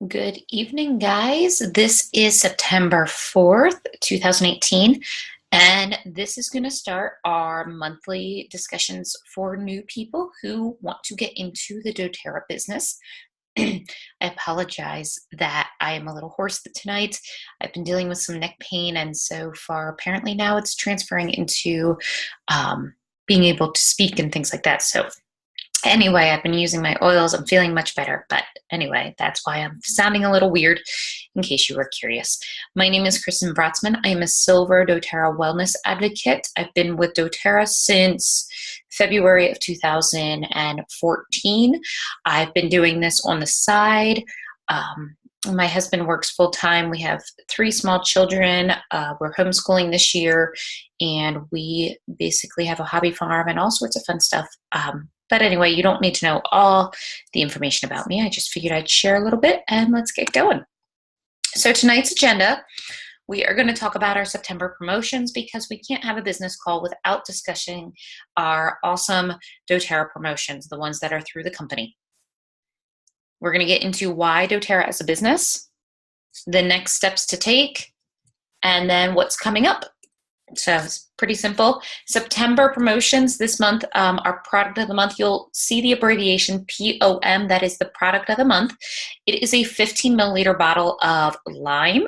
Good evening, guys. This is September 4th, 2018, and this is going to start our monthly discussions for new people who want to get into the doTERRA business. I apologize that I am a little hoarse tonight. I've been dealing with some neck pain, and so far, apparently now it's transferring into being able to speak and things like that. So anyway, I've been using my oils. I'm feeling much better. But anyway, that's why I'm sounding a little weird, in case you were curious. My name is Kristen Brotzman. I am a Silver doTERRA Wellness Advocate. I've been with doTERRA since February of 2014. I've been doing this on the side. My husband works full time. We have 3 small children. We're homeschooling this year, and we basically have a hobby farm and all sorts of fun stuff. But anyway, you don't need to know all the information about me. I just figured I'd share a little bit, and let's get going. So tonight's agenda, we are going to talk about our September promotions because we can't have a business call without discussing our awesome doTERRA promotions, the ones that are through the company. We're going to get into why doTERRA as a business, the next steps to take, and then what's coming up. So it's pretty simple. September promotions this month, our product of the month, you'll see the abbreviation POM, that is the product of the month. It is a 15 milliliter bottle of lime.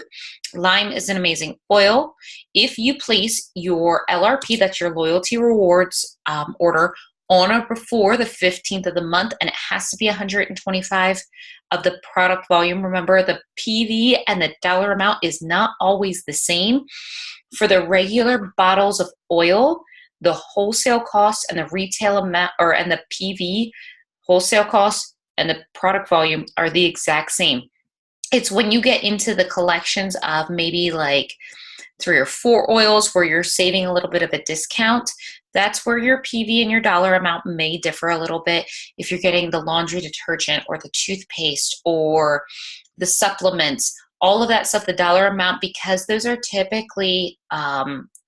Lime is an amazing oil. If you place your LRP, that's your loyalty rewards order, on or before the 15th of the month, and it has to be 125 of the product volume. Remember, the PV and the dollar amount is not always the same. For the regular bottles of oil, the wholesale cost and the retail amount, and the PV wholesale cost and the product volume are the exact same. It's when you get into the collections of maybe like 3 or 4 oils where you're saving a little bit of a discount, that's where your PV and your dollar amount may differ a little bit. If you're getting the laundry detergent or the toothpaste or the supplements, all of that stuff, the dollar amount, because those are typically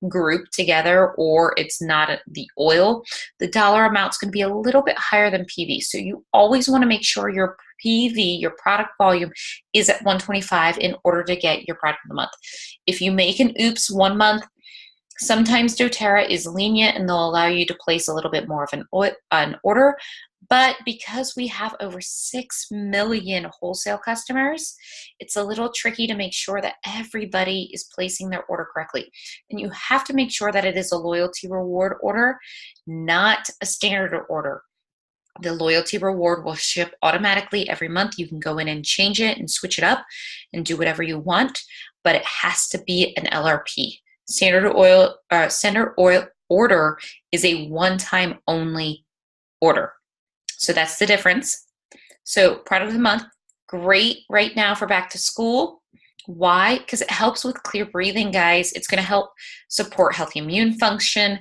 grouped together, or it's not the oil, the dollar amount is going to be a little bit higher than PV. So you always want to make sure your PV, your product volume, is at 125 in order to get your product of the month. If you make an oops one month, sometimes doTERRA is lenient and they'll allow you to place a little bit more of an order. But because we have over 6 million wholesale customers, it's a little tricky to make sure that everybody is placing their order correctly. And you have to make sure that it is a loyalty reward order, not a standard order. The loyalty reward will ship automatically every month. You can go in and change it and switch it up and do whatever you want, but it has to be an LRP. Standard oil order is a one-time only order. So that's the difference. So product of the month, great right now for back to school. Why? Because it helps with clear breathing, guys. It's going to help support healthy immune function.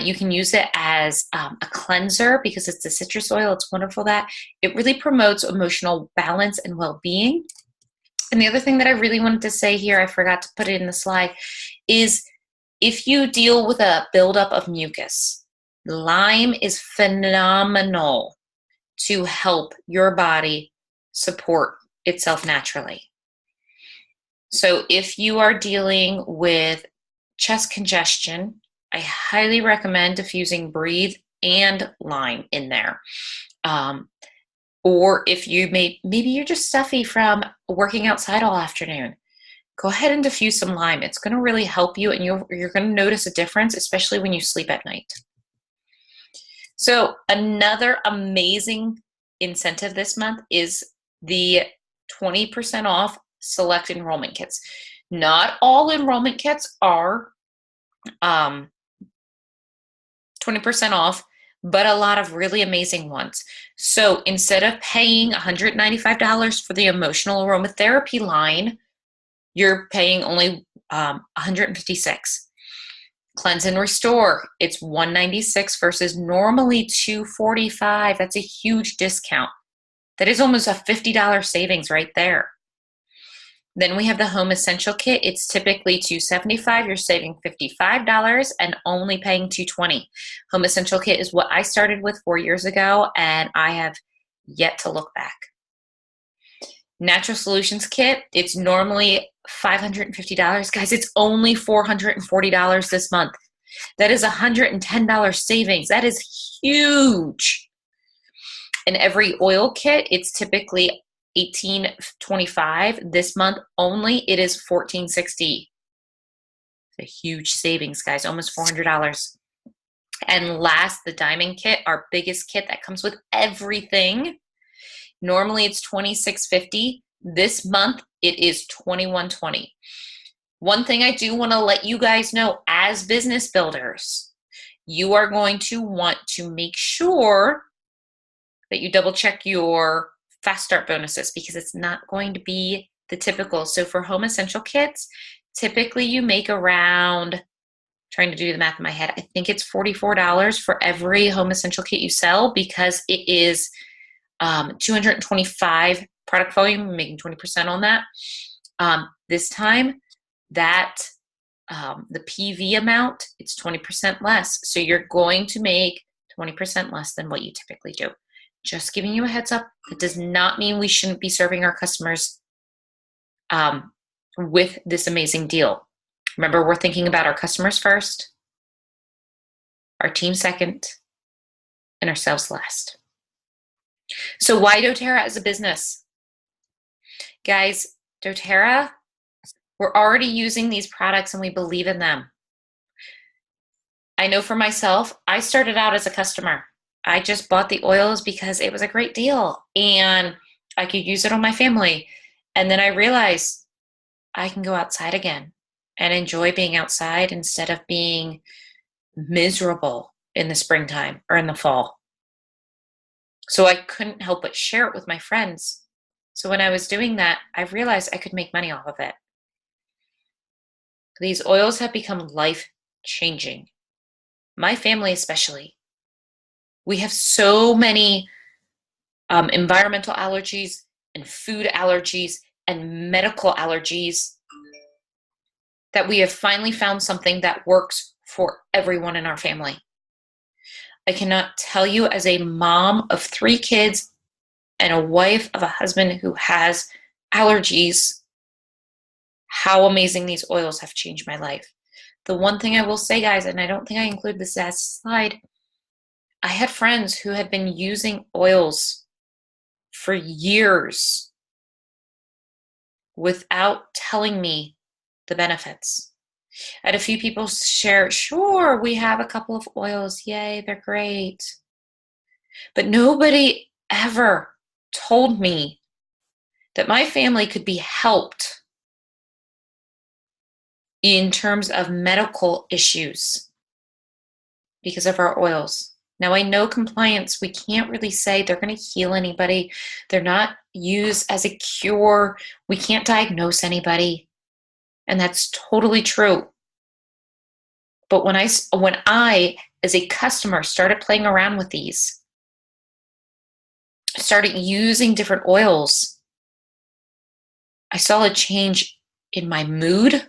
You can use it as a cleanser because it's a citrus oil. It's wonderful that it really promotes emotional balance and well-being. And the other thing that I really wanted to say here, I forgot to put it in the slide, is if you deal with a buildup of mucus, lime is phenomenal to help your body support itself naturally. So if you are dealing with chest congestion, I highly recommend diffusing Breathe and lime in there. Or if you maybe you're just stuffy from working outside all afternoon, go ahead and diffuse some lime. It's going to really help you, and you're going to notice a difference, especially when you sleep at night. So another amazing incentive this month is the 20% off select enrollment kits. Not all enrollment kits are 20% off, but a lot of really amazing ones. So instead of paying $195 for the emotional aromatherapy line, you're paying only $156. Cleanse and Restore, it's $196 versus normally $245. That's a huge discount. That is almost a $50 savings right there. Then we have the Home Essential Kit. It's typically $275. You're saving $55 and only paying $220. Home Essential Kit is what I started with 4 years ago, and I have yet to look back. Natural Solutions kit, it's normally $550. Guys, it's only $440 this month. That is $110 savings. That is huge. And every oil kit, it's typically $18.25. This month only, it is $14.60. It's a huge savings, guys, almost $400. And last, the Diamond kit, our biggest kit that comes with everything. Normally it's $26.50. This month it is $21.20. One thing I do want to let you guys know, as business builders, you are going to want to make sure that you double check your fast start bonuses, because it's not going to be the typical. So for home essential kits, typically you make around, trying to do the math in my head, I think it's $44 for every home essential kit you sell, because it is 225 product volume, making 20% on that. This time, that the PV amount, it's 20% less. So you're going to make 20% less than what you typically do. Just giving you a heads up. It does not mean we shouldn't be serving our customers with this amazing deal. Remember, we're thinking about our customers first, our team second, and ourselves last. So why doTERRA as a business? Guys, doTERRA, we're already using these products and we believe in them. I know for myself, I started out as a customer. I just bought the oils because it was a great deal and I could use it on my family. And then I realized I can go outside again and enjoy being outside instead of being miserable in the springtime or in the fall. So I couldn't help but share it with my friends. So when I was doing that, I realized I could make money off of it. These oils have become life-changing. My family especially. We have so many environmental allergies and food allergies and medical allergies that we have finally found something that works for everyone in our family. I cannot tell you, as a mom of 3 kids and a wife of a husband who has allergies, how amazing these oils have changed my life. The one thing I will say, guys, and I don't think I included this as a slide, I had friends who had been using oils for years without telling me the benefits. I had a few people share, sure, we have a couple of oils, yay, they're great. But nobody ever told me that my family could be helped in terms of medical issues because of our oils. Now, I know compliance, we can't really say they're going to heal anybody. They're not used as a cure. We can't diagnose anybody. And that's totally true. But when I, as a customer, started playing around with these, started using different oils, I saw a change in my mood,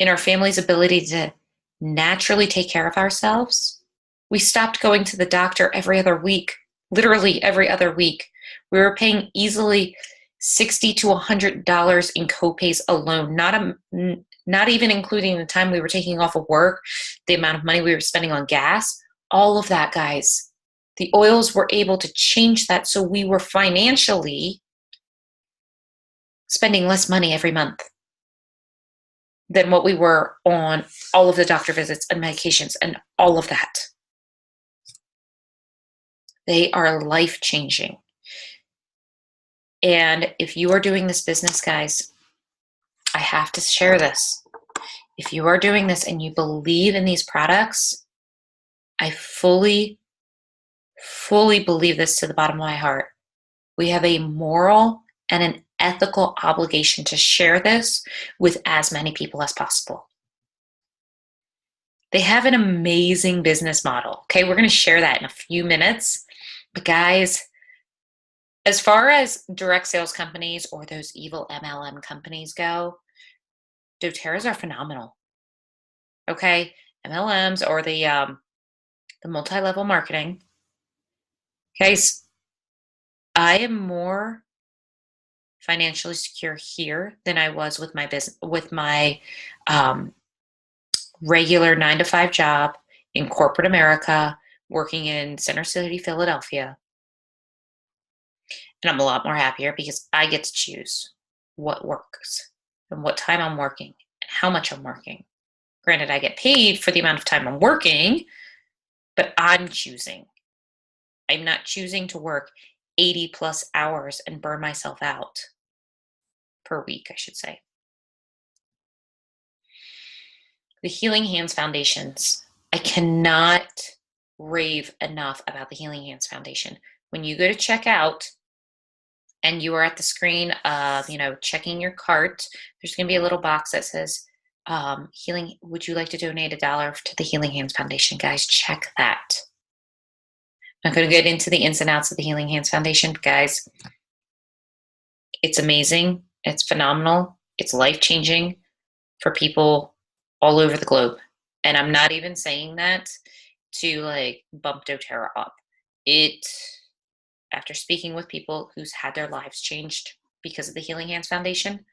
in our family's ability to naturally take care of ourselves. We stopped going to the doctor every other week, literally every other week. We were paying easily $60 to $100 in copays alone, not even including the time we were taking off of work, the amount of money we were spending on gas, all of that, guys. The oils were able to change that, so we were financially spending less money every month than what we were on all of the doctor visits and medications and all of that. They are life-changing. And if you are doing this business, guys, I have to share this. If you are doing this and you believe in these products, I fully believe this to the bottom of my heart. We have a moral and an ethical obligation to share this with as many people as possible. They have an amazing business model. Okay, we're going to share that in a few minutes. But guys, as far as direct sales companies or those evil MLM companies go, doTERRAs are phenomenal. Okay, MLMs or the multi-level marketing. Guys, I am more financially secure here than I was with my business, with my um, regular 9 to 5 job in corporate America, working in Center City, Philadelphia. And I'm a lot more happier because I get to choose what works and what time I'm working and how much I'm working. Granted, I get paid for the amount of time I'm working, but I'm choosing. I'm not choosing to work 80 plus hours and burn myself out per week, I should say. The Healing Hands Foundations. I cannot rave enough about the Healing Hands Foundation. When you go to check out and you are at the screen of, checking your cart, there's going to be a little box that says, would you like to donate $1 to the Healing Hands Foundation? Guys, check that. I'm not going to get into the ins and outs of the Healing Hands Foundation, guys. It's amazing. It's phenomenal. It's life-changing for people all over the globe. And I'm not even saying that to bump doTERRA up. After speaking with people who's had their lives changed because of the Healing Hands Foundation,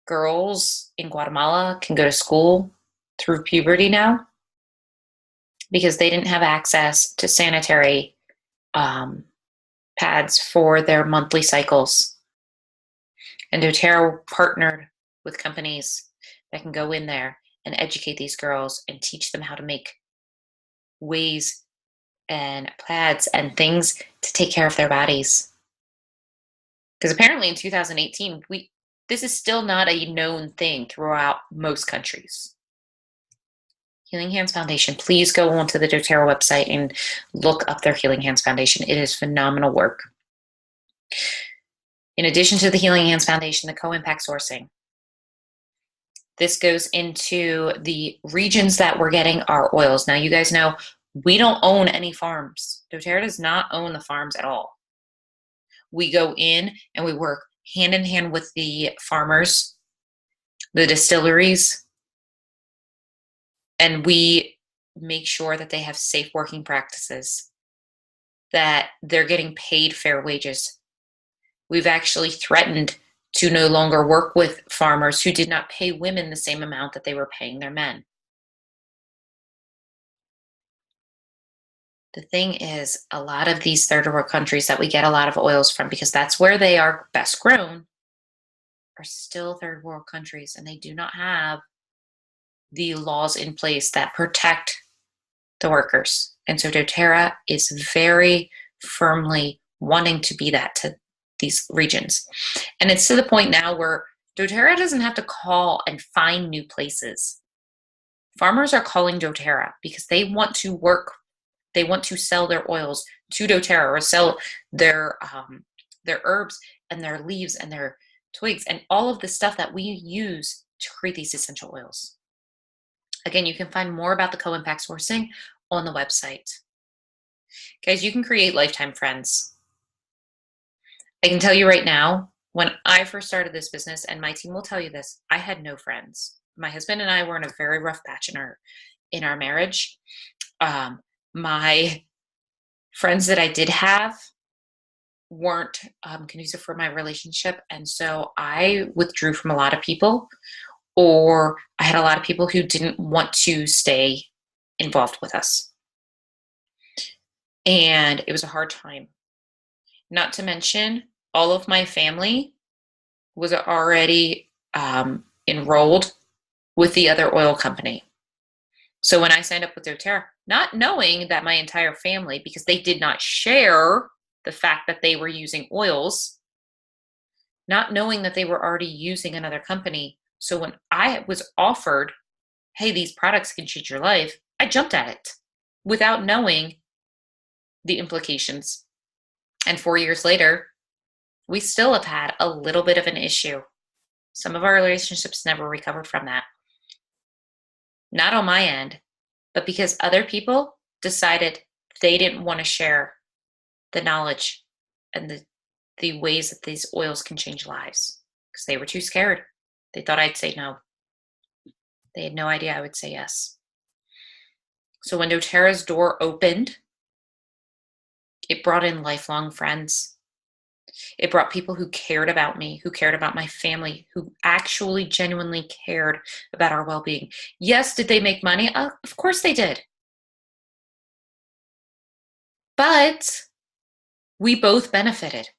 girls in Guatemala can go to school through puberty now because they didn't have access to sanitary pads for their monthly cycles. And doTERRA partnered with companies that can go in there and educate these girls and teach them how to make ways and pads and things to take care of their bodies. Because apparently in 2018, this is still not a known thing throughout most countries. Healing Hands Foundation, please go onto the doTERRA website and look up their Healing Hands Foundation. It is phenomenal work. In addition to the Healing Hands Foundation, the co-impact sourcing. This goes into the regions that we're getting our oils. Now, you guys know we don't own any farms. doTERRA does not own the farms at all. We go in and we work hand in hand with the farmers, the distilleries, and we make sure that they have safe working practices, that they're getting paid fair wages. We've actually threatened to no longer work with farmers who did not pay women the same amount that they were paying their men. The thing is, a lot of these third world countries that we get a lot of oils from, because that's where they are best grown, are still third world countries, and they do not have the laws in place that protect the workers. And so doTERRA is very firmly wanting to be that to these regions. And it's to the point now where doTERRA doesn't have to call and find new places. Farmers are calling doTERRA because they want to work. They want to sell their oils to doTERRA or sell their herbs and their leaves and their twigs and all of the stuff that we use to create these essential oils. Again, you can find more about the co-impact sourcing on the website. Guys, you can create lifetime friends. I can tell you right now, when I first started this business, and my team will tell you this, I had no friends. My husband and I were in a very rough patch in our marriage. My friends that I did have weren't conducive for my relationship, and so I withdrew from a lot of people, or I had a lot of people who didn't want to stay involved with us. And it was a hard time. Not to mention, all of my family was already enrolled with the other oil company. So when I signed up with doTERRA, not knowing that my entire family, because they did not share the fact that they were using oils, not knowing that they were already using another company. So when I was offered, hey, these products can change your life, I jumped at it without knowing the implications. And 4 years later, we still have had a little bit of an issue. Some of our relationships never recovered from that. Not on my end, but because other people decided they didn't want to share the knowledge and the ways that these oils can change lives because they were too scared. They thought I'd say no. They had no idea I would say yes. So when doTERRA's door opened, it brought in lifelong friends. It brought people who cared about me, who cared about my family, who actually genuinely cared about our well-being. Yes, did they make money? Of course they did. But we both benefited.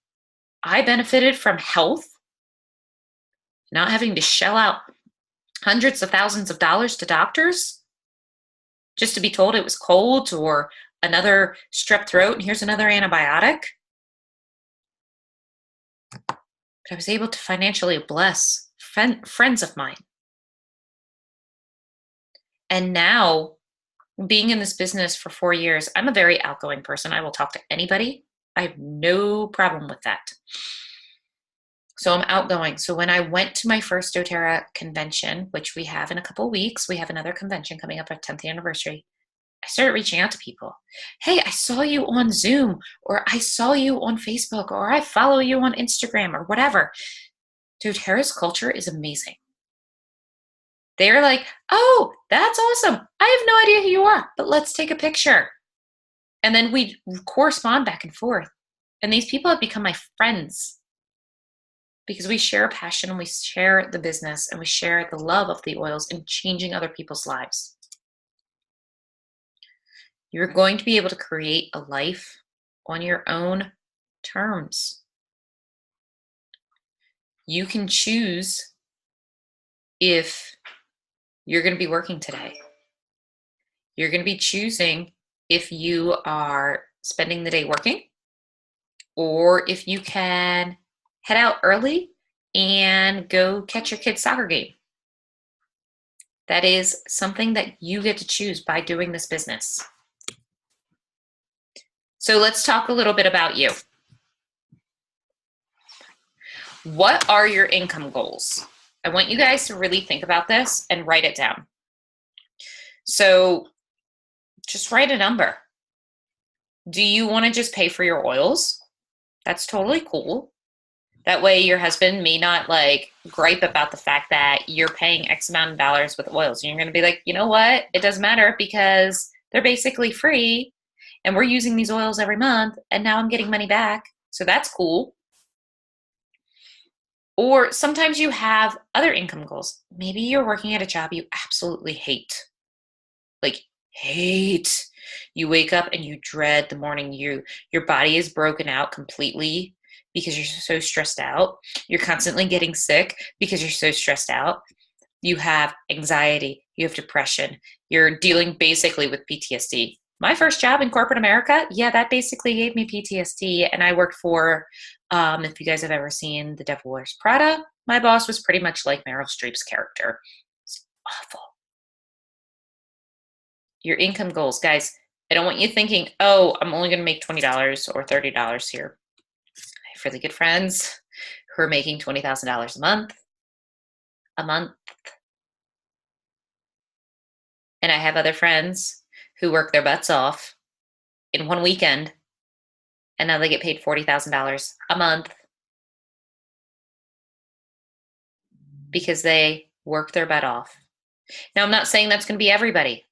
I benefited from health, not having to shell out hundreds of thousands of dollars to doctors just to be told it was cold or another strep throat and here's another antibiotic. But I was able to financially bless friends of mine. And now, being in this business for 4 years, I'm a very outgoing person. I will talk to anybody. I have no problem with that. So I'm outgoing. So when I went to my first doTERRA convention, which we have in a couple of weeks, we have another convention coming up, our 10th anniversary. I started reaching out to people. Hey, I saw you on Zoom, or I saw you on Facebook, or I follow you on Instagram, or whatever. doTERRA's culture is amazing. They're like, oh, that's awesome. I have no idea who you are, but let's take a picture. And then we correspond back and forth. And these people have become my friends because we share a passion and we share the business and we share the love of the oils and changing other people's lives. You're going to be able to create a life on your own terms. You can choose if you're going to be working today. You're going to be choosing if you are spending the day working or if you can head out early and go catch your kid's soccer game. That is something that you get to choose by doing this business. So let's talk a little bit about you. What are your income goals? I want you guys to really think about this and write it down. So just write a number. Do you want to just pay for your oils? That's totally cool. That way your husband may not like gripe about the fact that you're paying X amount of dollars with oils. And you're going to be like, you know what? It doesn't matter because they're basically free and we're using these oils every month and now I'm getting money back. So that's cool. Or sometimes you have other income goals. Maybe you're working at a job you absolutely hate. Like hate. You wake up and you dread the morning. Your body is broken out completely because you're so stressed out. You're constantly getting sick because you're so stressed out. You have anxiety. You have depression. You're dealing basically with PTSD. My first job in corporate America, yeah, that basically gave me PTSD. And I worked for, if you guys have ever seen The Devil Wears Prada, my boss was pretty much like Meryl Streep's character. It's awful. Your income goals, guys. I don't want you thinking, oh, I'm only going to make $20 or $30 here. I have really good friends who are making $20,000 a month. And I have other friends who work their butts off in one weekend and now they get paid $40,000 a month because they work their butt off. Now, I'm not saying that's going to be everybody.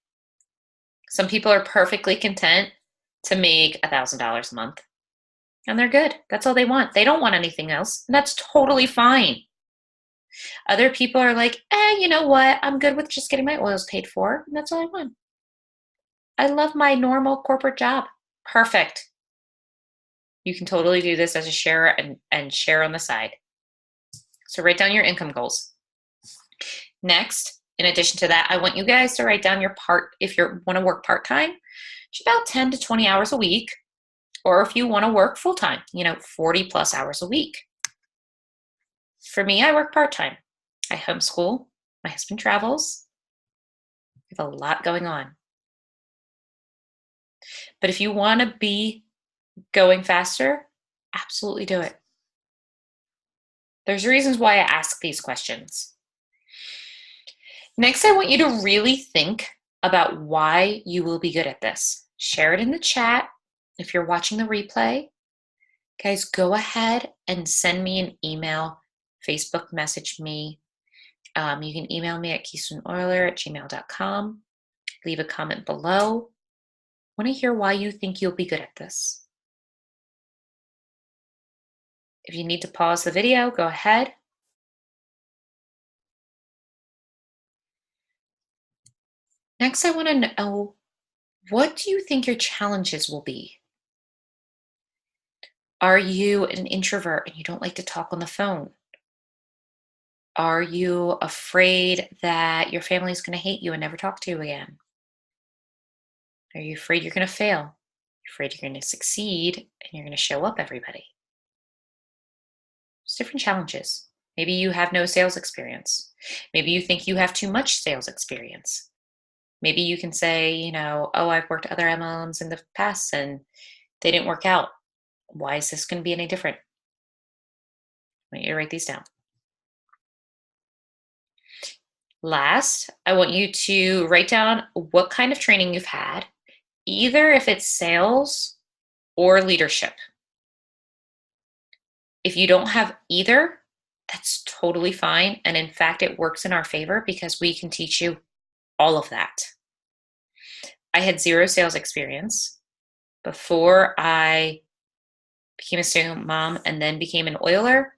Some people are perfectly content to make $1,000 a month and they're good. That's all they want. They don't want anything else. And that's totally fine. Other people are like, you know what? I'm good with just getting my oils paid for. And that's all I want. I love my normal corporate job. Perfect. You can totally do this as a sharer and share on the side. So write down your income goals. Next, in addition to that, I want you guys to write down if you want to work part-time, it's about 10 to 20 hours a week. Or if you want to work full-time, 40 plus hours a week. For me, I work part-time. I homeschool. My husband travels. We have a lot going on. But if you want to be going faster, absolutely do it. There's reasons why I ask these questions. Next, I want you to really think about why you will be good at this. Share it in the chat. If you're watching the replay, guys, go ahead and send me an email, Facebook message me. You can email me at keystoneoiler@gmail.com. Leave a comment below. I want to hear why you think you'll be good at this. If you need to pause the video, go ahead. Next, I want to know, what do you think your challenges will be? Are you an introvert and you don't like to talk on the phone? Are you afraid that your family is going to hate you and never talk to you again? Are you afraid you're going to fail? You're afraid you're going to succeed and you're going to show up everybody? It's different challenges. Maybe you have no sales experience. Maybe you think you have too much sales experience. Maybe you can say, oh, I've worked other MLMs in the past and they didn't work out. Why is this going to be any different? I want you to write these down. Last, I want you to write down what kind of training you've had, either if it's sales or leadership. If you don't have either, that's totally fine. And in fact, it works in our favor because we can teach you all of that. I had 0 sales experience before I became a stay-at-home mom and then became an oiler.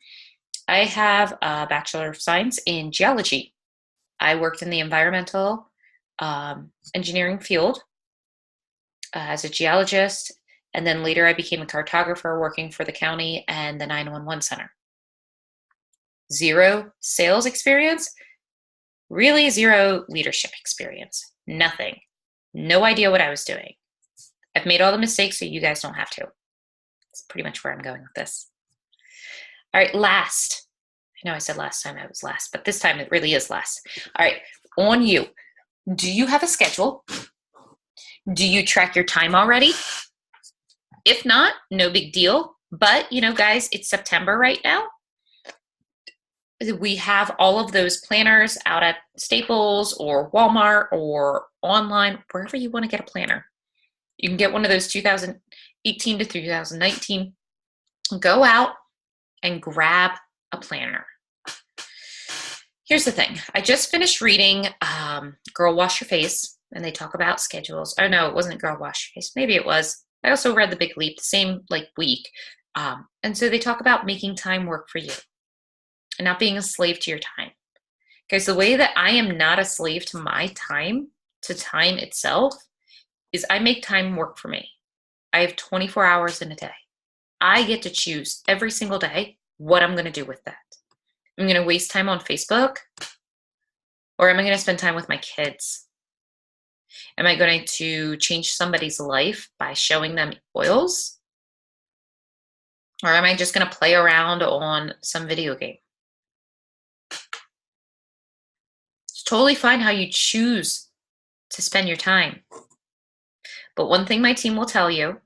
I have a Bachelor of Science in geology. I worked in the environmental engineering field as a geologist, and then later I became a cartographer working for the county and the 911 center. 0 sales experience, really 0 leadership experience, nothing. No idea what I was doing. I've made all the mistakes so you guys don't have to. That's pretty much where I'm going with this. All right, last. I know I said last time I was last, but this time it really is last. All right, on you. Do you have a schedule? Do you track your time already? If not, no big deal. But, guys, it's September right now. We have all of those planners out at Staples or Walmart or online, wherever you want to get a planner. You can get one of those 2018 to 2019. Go out and grab a planner. Here's the thing. I just finished reading Girl Wash Your Face, and they talk about schedules. Oh, no, it wasn't Girl Wash Your Face. Maybe it was. I also read The Big Leap, the same week. And so they talk about making time work for you and not being a slave to your time. Okay, so the way that I am not a slave to my time, to time itself, is I make time work for me. I have 24 hours in a day. I get to choose every single day what I'm going to do with that. I'm going to waste time on Facebook, or am I going to spend time with my kids? Am I going to change somebody's life by showing them oils? Or am I just going to play around on some video game? It's totally fine how you choose to spend your time. But one thing my team will tell you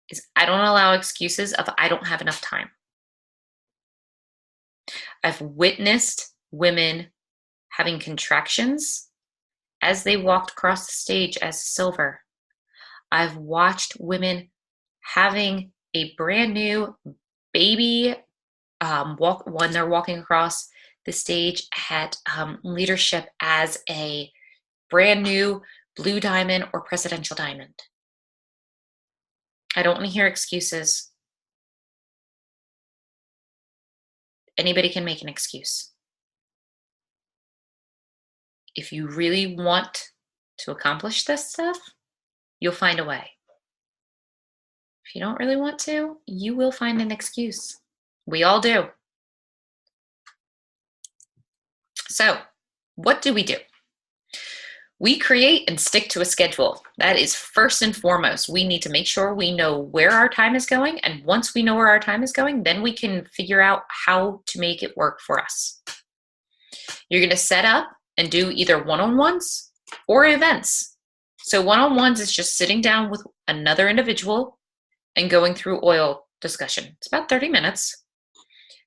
is I don't allow excuses of I don't have enough time. I've witnessed women having contractions as they walked across the stage as silver. I've watched women having a brand new baby walk when they're walking across the stage at leadership as a brand new blue diamond or presidential diamond. I don't want to hear excuses. Anybody can make an excuse. If you really want to accomplish this stuff, you'll find a way. If you don't really want to, you will find an excuse. We all do. So, what do? We create and stick to a schedule. That is first and foremost. We need to make sure we know where our time is going. And once we know where our time is going, then we can figure out how to make it work for us. You're going to set up and do either one-on-ones or events. So one-on-ones is just sitting down with another individual and going through oil discussion. It's about 30 minutes.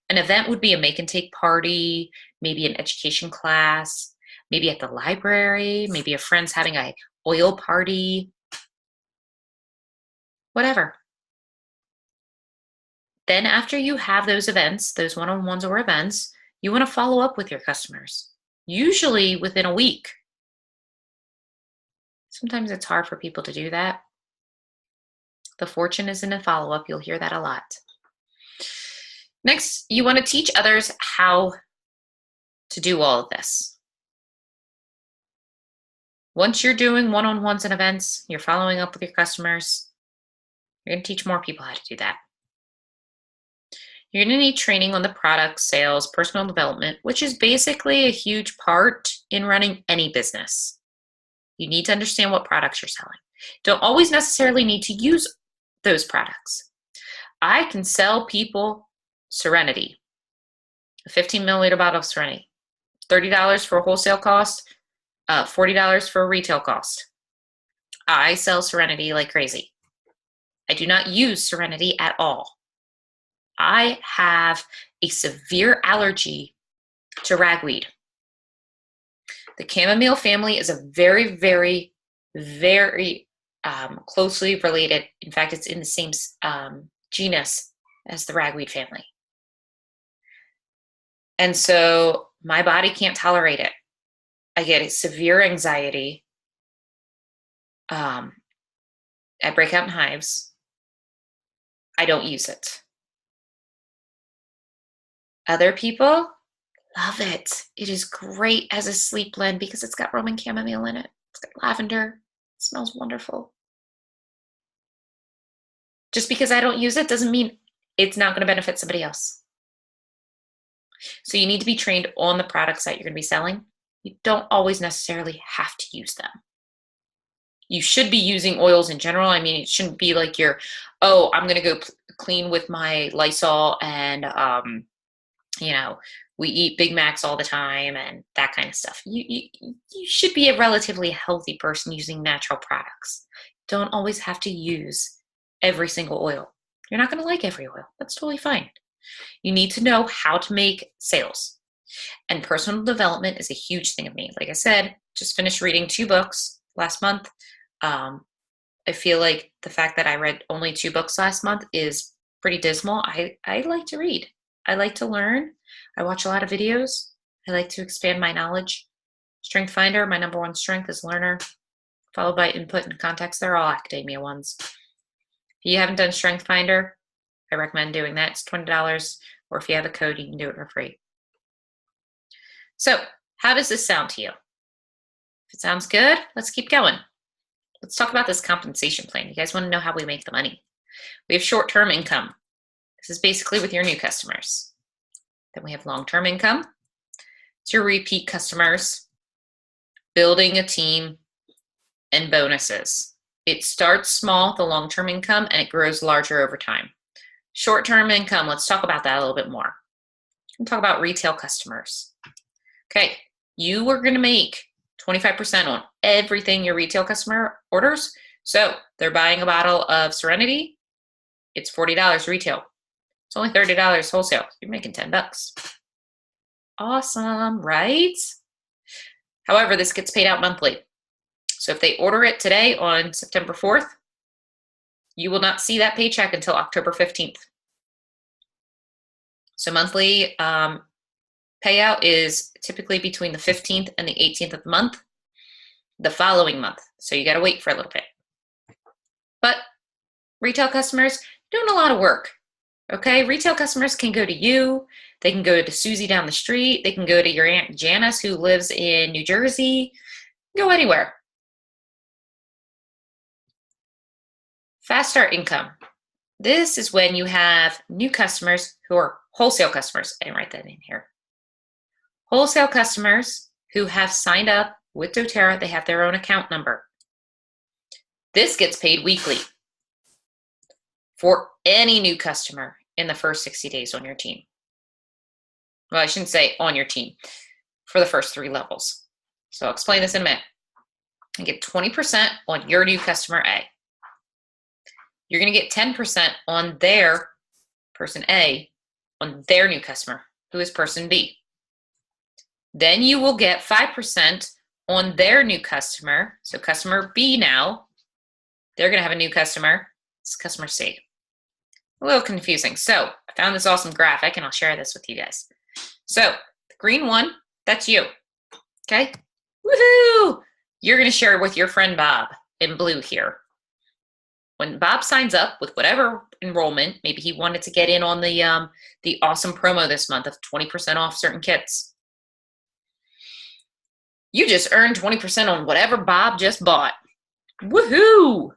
An event would be a make and take party, maybe an education class, maybe at the library, maybe a friend's having a oil party, whatever. Then after you have those events, those one-on-ones or events, you want to follow up with your customers, usually within a week. Sometimes it's hard for people to do that. The fortune is in a follow-up. You'll hear that a lot. Next, you want to teach others how to do all of this. Once you're doing one-on-ones and events, you're following up with your customers, you're going to teach more people how to do that. You're going to need training on the product, sales, personal development, which is basically a huge part in running any business. You need to understand what products you're selling. Don't always necessarily need to use those products. I can sell people Serenity, a 15 milliliter bottle of Serenity, $30 for a wholesale cost, $40 for a retail cost. I sell Serenity like crazy. I do not use Serenity at all. I have a severe allergy to ragweed. The chamomile family is a very, very, very closely related. In fact, it's in the same genus as the ragweed family. And so my body can't tolerate it. I get a severe anxiety. I break out in hives. I don't use it. Other people love it. It is great as a sleep blend because it's got Roman chamomile in it. It's got lavender. It smells wonderful. Just because I don't use it doesn't mean it's not going to benefit somebody else. So you need to be trained on the products that you're going to be selling. You don't always necessarily have to use them. You should be using oils in general. I mean, it shouldn't be like oh, I'm going to go clean with my Lysol and, we eat Big Macs all the time and that kind of stuff. You should be a relatively healthy person using natural products. Don't always have to use every single oil. You're not going to like every oil. That's totally fine. You need to know how to make sales. And personal development is a huge thing of me. Like I said, just finished reading 2 books last month. I feel like the fact that I read only 2 books last month is pretty dismal. I like to read. I like to learn. I watch a lot of videos. I like to expand my knowledge. Strength Finder, my number 1 strength is learner, followed by input and context. They're all academia ones. If you haven't done Strength Finder, I recommend doing that. It's $20, or if you have a code, you can do it for free. So, how does this sound to you? If it sounds good, let's keep going. Let's talk about this compensation plan. You guys want to know how we make the money. We have short-term income. This is basically with your new customers. Then we have long-term income. It's your repeat customers, building a team, and bonuses. It starts small, the long-term income, and it grows larger over time. Short-term income, let's talk about that a little bit more. We'll talk about retail customers. Okay, you are going to make 25% on everything your retail customer orders. So they're buying a bottle of Serenity. It's $40 retail. It's only $30 wholesale. You're making $10. Awesome, right? However, this gets paid out monthly. So if they order it today on September 4th, you will not see that paycheck until October 15th. So monthly payout is typically between the 15th and the 18th of the month, the following month. So you got to wait for a little bit. But retail customers doing a lot of work. Okay, retail customers can go to you. They can go to Susie down the street. They can go to your Aunt Janice who lives in New Jersey. Go anywhere. Fast start income. This is when you have new customers who are wholesale customers. I didn't write that in here. Wholesale customers who have signed up with doTERRA, they have their own account number. This gets paid weekly for any new customer in the first 60 days on your team. Well, I shouldn't say on your team, for the first 3 levels. So I'll explain this in a minute. You get 20% on your new customer A. You're going to get 10% on their person A, on their new customer, who is person B. Then you will get 5% on their new customer. So customer B now, they're going to have a new customer. It's customer C. A little confusing. So I found this awesome graphic and I'll share this with you guys. So the green one, that's you. Okay? Woohoo! You're going to share it with your friend Bob in blue here. when Bob signs up with whatever enrollment, maybe he wanted to get in on the awesome promo this month of 20% off certain kits. You just earned 20% on whatever Bob just bought. Woohoo!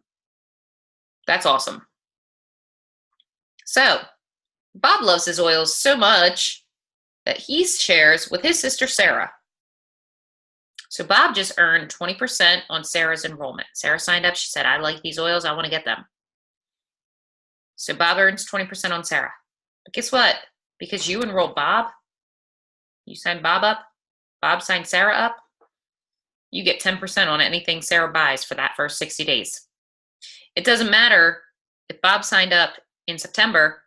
That's awesome. So, Bob loves his oils so much that he shares with his sister Sarah. So Bob just earned 20% on Sarah's enrollment. Sarah signed up. She said, I like these oils. I want to get them. So Bob earns 20% on Sarah. But guess what? Because you enrolled Bob, you signed Bob up, Bob signed Sarah up, you get 10% on anything Sarah buys for that first 60 days. It doesn't matter if Bob signed up in September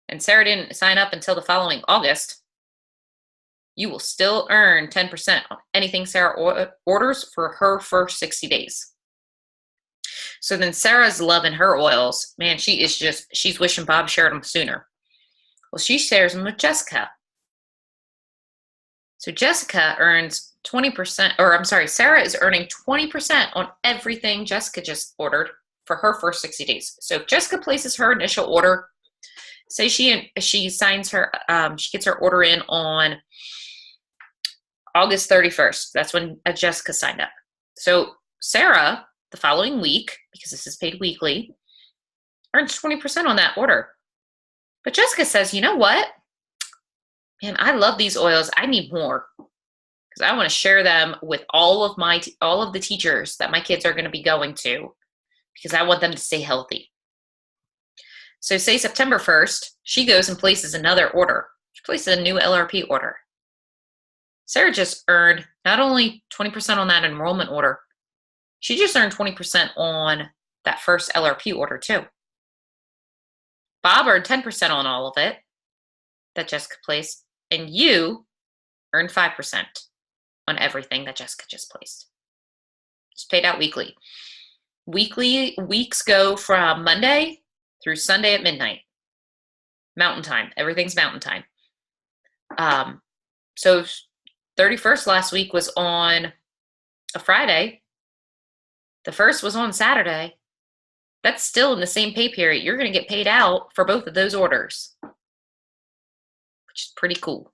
and Sarah didn't sign up until the following August. You will still earn 10% on anything Sarah orders for her first 60 days. So then Sarah's loving her oils. Man, she's wishing Bob shared them sooner. Well, she shares them with Jessica. So Jessica earns 20%, or I'm sorry, Sarah is earning 20% on everything Jessica just ordered for her first 60 days. So if Jessica places her initial order, say she signs her, she gets her order in on August 31st. That's when Jessica signed up. So Sarah, the following week, because this is paid weekly, earns 20% on that order. But Jessica says, you know what? Man, I love these oils. I need more because I want to share them with all of the teachers that my kids are going to be going to because I want them to stay healthy. So say September 1st, she goes and places another order. She places a new LRP order. Sarah just earned not only 20% on that enrollment order, she just earned 20% on that first LRP order too. Bob earned 10% on all of it that Jessica placed, and you earned 5% on everything that Jessica just placed. It's paid out weekly. Weeks go from Monday through Sunday at midnight. Mountain time. Everything's mountain time. So 31st last week was on a Friday. The first was on Saturday. That's still in the same pay period. You're going to get paid out for both of those orders, which is pretty cool.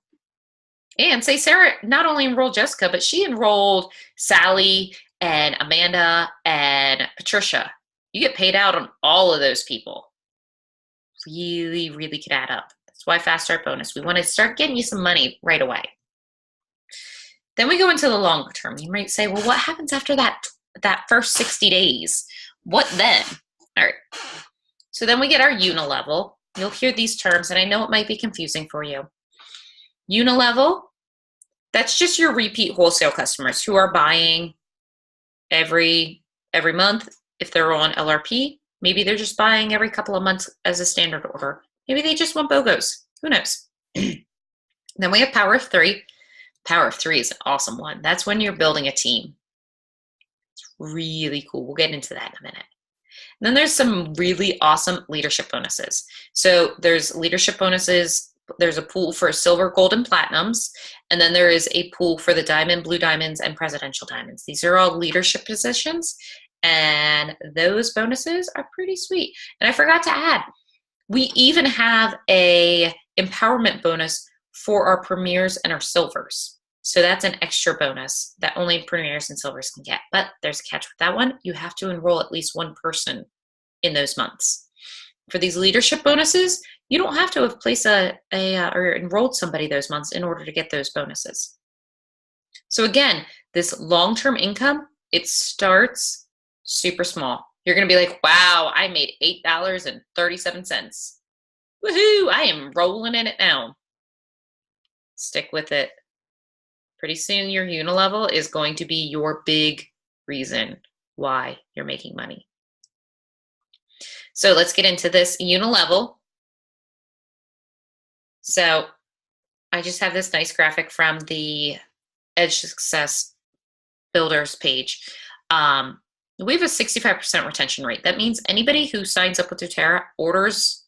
And say Sarah not only enrolled Jessica, but she enrolled Sally and Amanda and Patricia. You get paid out on all of those people. Really, really could add up. That's why Fast Start Bonus. We want to start getting you some money right away. Then we go into the longer term. You might say, well, what happens after that first 60 days? What then? All right. So then we get our unilevel. You'll hear these terms, and I know it might be confusing for you. Unilevel, that's just your repeat wholesale customers who are buying every month. If they're on LRP, maybe they're just buying every couple of months as a standard order. Maybe they just want BOGOs. Who knows? Then we have Power of 3. Power of 3 is an awesome one. That's when you're building a team. It's really cool. We'll get into that in a minute. And then there's some really awesome leadership bonuses. So there's leadership bonuses. There's a pool for silver, gold, and platinums. And then there is a pool for the diamond, blue diamonds, and presidential diamonds. These are all leadership positions. And those bonuses are pretty sweet. And I forgot to add, we even have a empowerment bonus for our premiers and our silvers. So that's an extra bonus that only premiers and silvers can get. But there's a catch with that one. You have to enroll at least one person in those months. For these leadership bonuses, you don't have to have placed or enrolled somebody those months in order to get those bonuses. So again, this long-term income, it starts super small. You're going to be like, wow, I made $8.37. Woohoo, I am rolling in it now. Stick with it. Pretty soon your unilevel is going to be your big reason why you're making money. So let's get into this unilevel. So I just have this nice graphic from the Edge Success Builders page. We have a 65% retention rate. That means anybody who signs up with doTERRA orders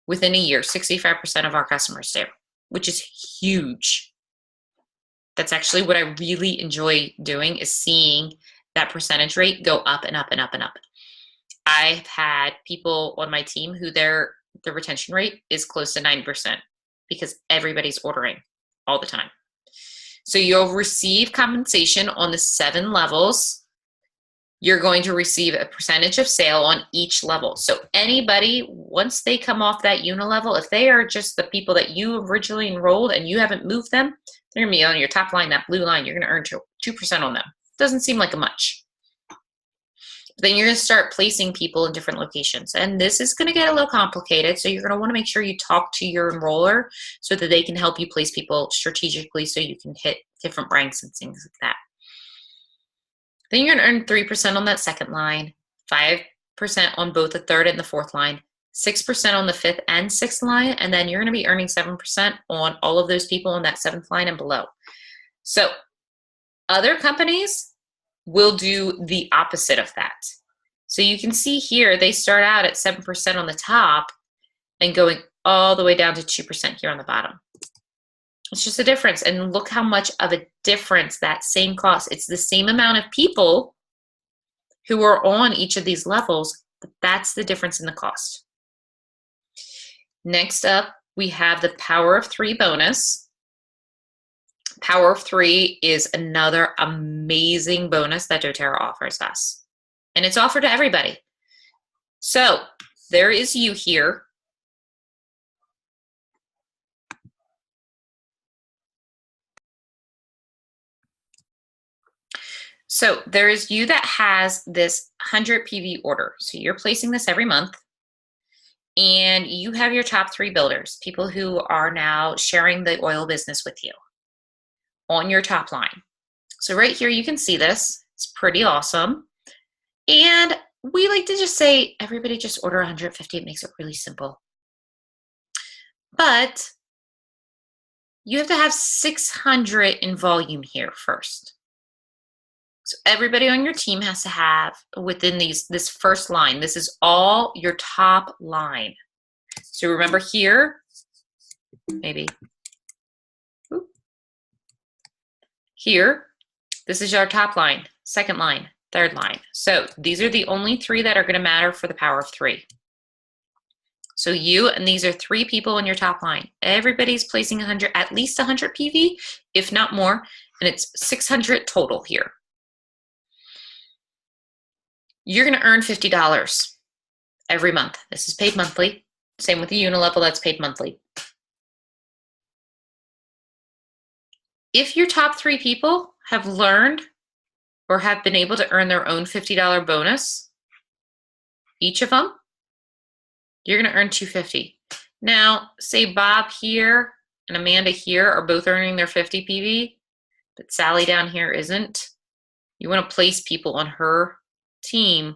within a year, 65% of our customers do, which is huge. That's actually what I really enjoy doing, is seeing that percentage rate go up and up and up and up. I've had people on my team who their retention rate is close to 90% because everybody's ordering all the time. So you'll receive compensation on the 7 levels. You're going to receive a percentage of sale on each level. So anybody, once they come off that level, if they are just the people that you originally enrolled and you haven't moved them, they're going to be on your top line, that blue line. You're going to earn 2% on them. Doesn't seem like a much. Then you're going to start placing people in different locations. And this is going to get a little complicated. So you're going to want to make sure you talk to your enroller so that they can help you place people strategically so you can hit different ranks and things like that. Then you're going to earn 3% on that second line, 5% on both the third and the fourth line, 6% on the fifth and sixth line, and then you're going to be earning 7% on all of those people on that 7th line and below. So other companies will do the opposite of that. So you can see here, they start out at 7% on the top and going all the way down to 2% here on the bottom. It's just a difference. And look how much of a difference that same cost. It's the same amount of people who are on each of these levels, but that's the difference in the cost. Next up, we have the Power of 3 bonus. Power of 3 is another amazing bonus that doTERRA offers us. And it's offered to everybody. So there is you here. So there is you that has this 100 PV order. So you're placing this every month. And you have your top 3 builders, people who are now sharing the oil business with you on your top line. So right here, you can see this. It's pretty awesome. And we like to just say, everybody just order 150. It makes it really simple. But you have to have 600 in volume here first. So everybody on your team has to have within this first line. This is all your top line. So remember here, maybe here, this is your top line, second line, third line. So these are the only 3 that are going to matter for the Power of 3. So you, and these are 3 people in your top line. Everybody's placing 100, at least 100 PV, if not more, and it's 600 total here. You're going to earn $50 every month. This is paid monthly. Same with the unilevel, that's paid monthly. If your top 3 people have learned or have been able to earn their own $50 bonus, each of them, you're going to earn $250. Now, say Bob here and Amanda here are both earning their 50 PV, but Sally down here isn't. You want to place people on her team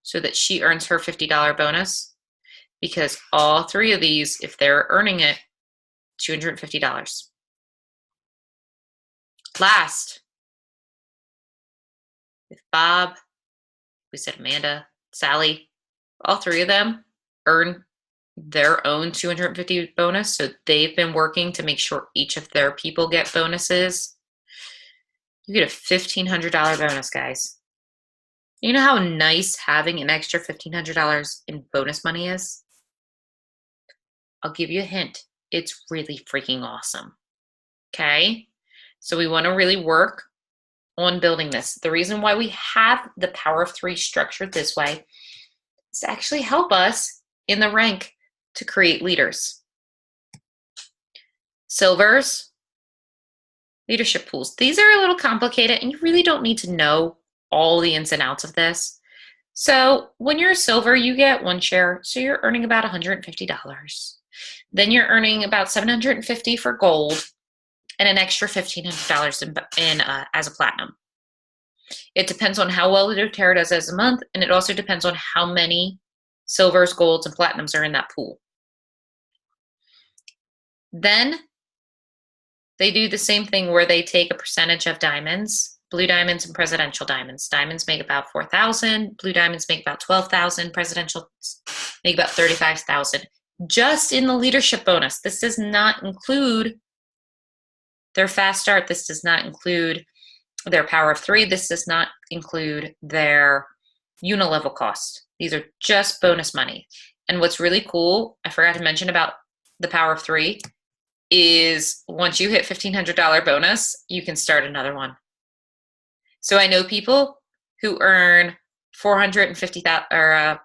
so that she earns her $50 bonus, because all 3 of these, if they're earning it, $250. Last, with Bob, we said Amanda, Sally, all 3 of them earn their own 250 bonus. So they've been working to make sure each of their people get bonuses. You get a $1,500 bonus, guys. You know how nice having an extra $1,500 in bonus money is? I'll give you a hint. It's really freaking awesome. Okay? So we want to really work on building this. The reason why we have the Power of 3 structured this way is to actually help us in the rank to create leaders. Silvers, leadership pools. These are a little complicated, and you really don't need to know all the ins and outs of this. So when you're a silver, you get 1 share, so you're earning about $150. Then you're earning about $750 for gold and an extra $1,500 as a platinum. It depends on how well the doTERRA does as a month, and it also depends on how many silvers, golds, and platinums are in that pool. Then they do the same thing where they take a percentage of diamonds, blue diamonds and presidential diamonds. Diamonds make about 4,000, blue diamonds make about 12,000, presidential make about 35,000. Just in the leadership bonus. This does not include their fast start. This does not include their Power of 3. This does not include their unilevel cost. These are just bonus money. And what's really cool, I forgot to mention about the power of three, is once you hit $1,500 bonus, you can start another one. So I know people who earn $450 or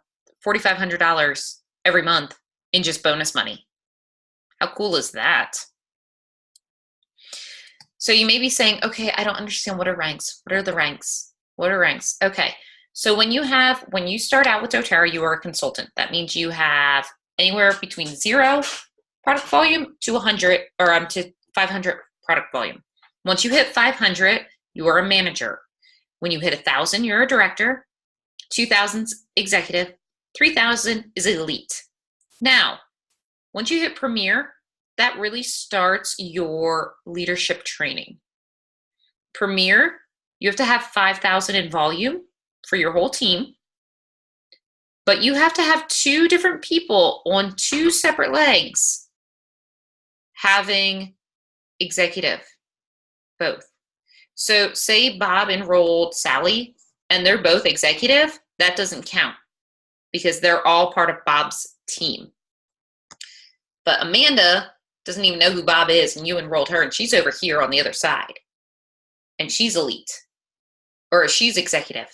$4,500 every month in just bonus money. How cool is that? So you may be saying, okay, I don't understand. What are ranks? What are the ranks? What are ranks? Okay. So when you start out with doTERRA, you are a consultant. That means you have anywhere between 0 product volume to 100 or to 500 product volume. Once you hit 500, you are a manager. When you hit 1,000, you're a director. 2,000's executive. 3,000 is elite. Now, once you hit premier, that really starts your leadership training. Premier, you have to have 5,000 in volume for your whole team, but you have to have 2 different people on 2 separate legs having executive, both. So say Bob enrolled Sally and they're both executive, that doesn't count because they're all part of Bob's team. But Amanda doesn't even know who Bob is, and you enrolled her, and she's over here on the other side. And she's elite, or she's executive.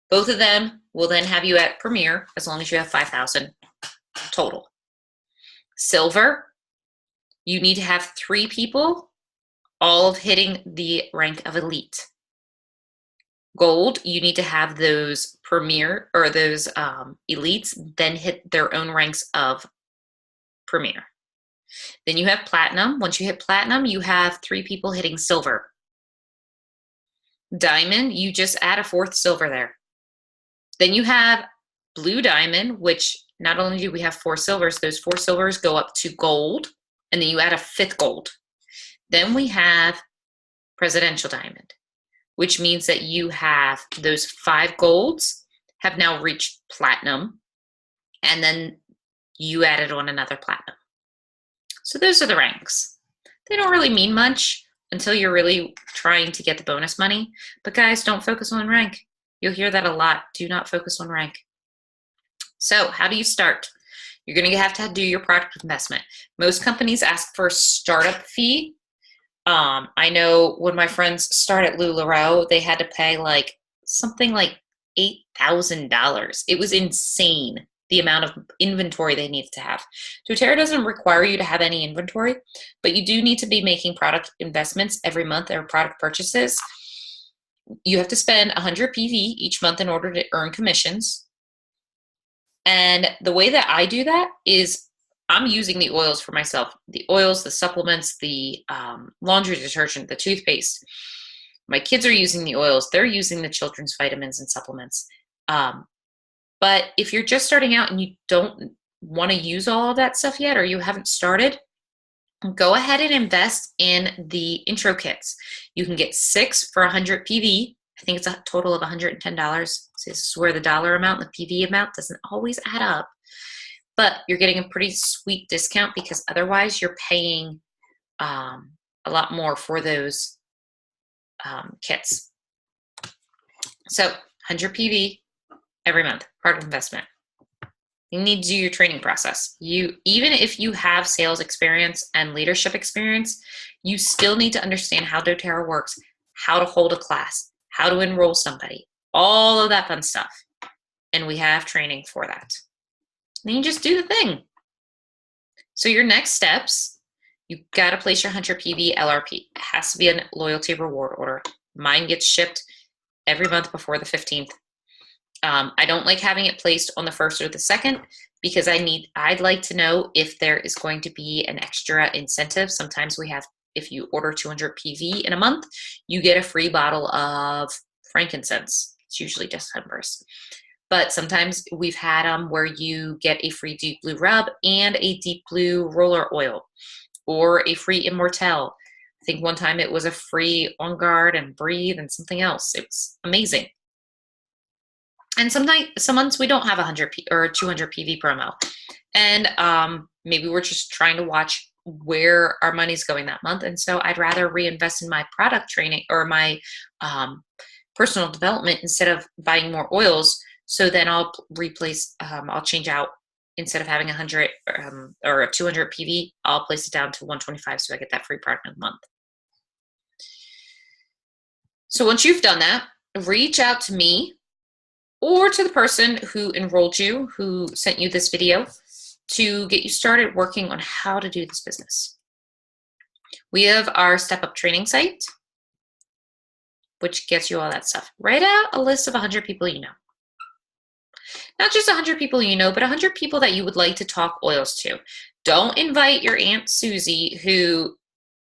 Both of them will then have you at Premier as long as you have 5,000 total. Silver, you need to have 3 people, all hitting the rank of elite. Gold, you need to have those Premier or those elites then hit their own ranks of Premier. Then you have platinum. Once you hit platinum, you have 3 people hitting silver. Diamond, you just add a 4th silver there. Then you have blue diamond, which not only do we have 4 silvers, those 4 silvers go up to gold, and then you add a 5th gold. Then we have presidential diamond, which means that you have those 5 golds have now reached platinum, and then you added on another platinum. So those are the ranks. They don't really mean much until you're really trying to get the bonus money. But guys, don't focus on rank. You'll hear that a lot. Do not focus on rank. So how do you start? You're going to have to do your product investment. Most companies ask for a startup fee. I know when my friends started LuLaRoe, they had to pay like something like $8,000. It was insane, the amount of inventory they needed to have. doTERRA doesn't require you to have any inventory, but you do need to be making product investments every month or product purchases. You have to spend 100 PV each month in order to earn commissions. And the way that I do that is I'm using the oils for myself. The oils, the supplements, the laundry detergent, the toothpaste. My kids are using the oils. They're using the children's vitamins and supplements. But if you're just starting out and you don't want to use all of that stuff yet, or you haven't started, go ahead and invest in the intro kits. You can get 6 for 100 PV. I think it's a total of $110. So this is where the dollar amount and the PV amount doesn't always add up. But you're getting a pretty sweet discount because otherwise you're paying a lot more for those kits. So 100 PV every month, product investment. You need to do your training process. Even if you have sales experience and leadership experience, you still need to understand how doTERRA works, how to hold a class, how to enroll somebody, all of that fun stuff. And we have training for that. Then you just do the thing. So your next steps, you've got to place your 100 PV LRP. It has to be a loyalty reward order. Mine gets shipped every month before the 15th. I don't like having it placed on the 1st or the 2nd because I'd like to know if there is going to be an extra incentive. Sometimes we have, if you order 200 PV in a month, you get a free bottle of frankincense. It's usually December's. But sometimes we've had them where you get a free deep blue rub and a deep blue roller oil or a free Immortelle. I think one time it was a free On Guard and Breathe and something else. It was amazing. And some months we don't have 100 or 200 PV promo. And maybe we're just trying to watch where our money's going that month. And so I'd rather reinvest in my product training or my personal development instead of buying more oils So then I'll replace, I'll change out, instead of having 100 or a 200 PV, I'll place it down to 125 so I get that free product of the month. So once you've done that, reach out to me or to the person who enrolled you, who sent you this video, to get you started working on how to do this business. We have our Step Up training site, which gets you all that stuff. Write out a list of 100 people you know. Not just 100 people you know, but 100 people that you would like to talk oils to. Don't invite your Aunt Susie, who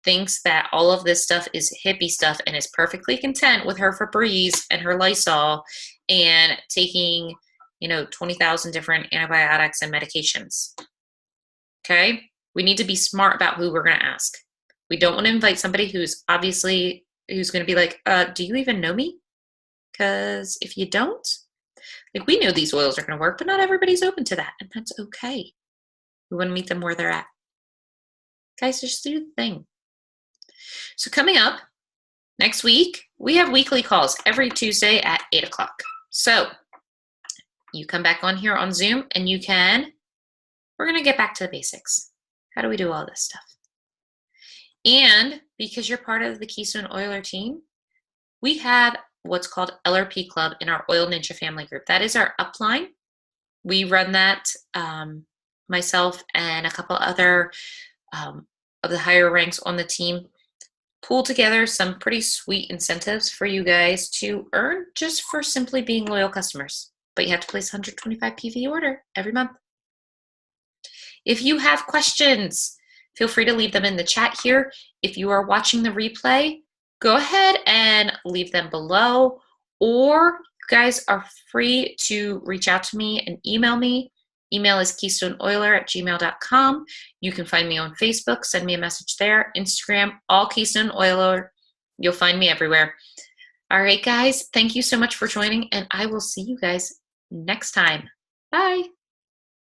thinks that all of this stuff is hippie stuff and is perfectly content with her Febreze and her Lysol and taking, 20,000 different antibiotics and medications. Okay? We need to be smart about who we're going to ask. We don't want to invite somebody who's going to be like, do you even know me? Because if you don't, we know these oils are going to work, but not everybody's open to that, and that's okay. We want to meet them where they're at. Guys, just do the thing. So coming up next week, we have weekly calls every Tuesday at 8 o'clock. So you come back on here on Zoom and we're going to get back to the basics. How do we do all this stuff? And because you're part of the Keystone Oiler team, we have what's called LRP Club in our Oil Ninja family group. That is our upline. We run that, myself and a couple other of the higher ranks on the team pull together some pretty sweet incentives for you guys to earn just for simply being loyal customers. But you have to place 125 PV order every month. If you have questions, feel free to leave them in the chat here. If you are watching the replay, go ahead and leave them below, or you guys are free to reach out to me and email me. Email is keystoneoiler@gmail.com. You can find me on Facebook, send me a message there. Instagram, all Keystone Oiler. You'll find me everywhere. All right, guys, thank you so much for joining, and I will see you guys next time. Bye.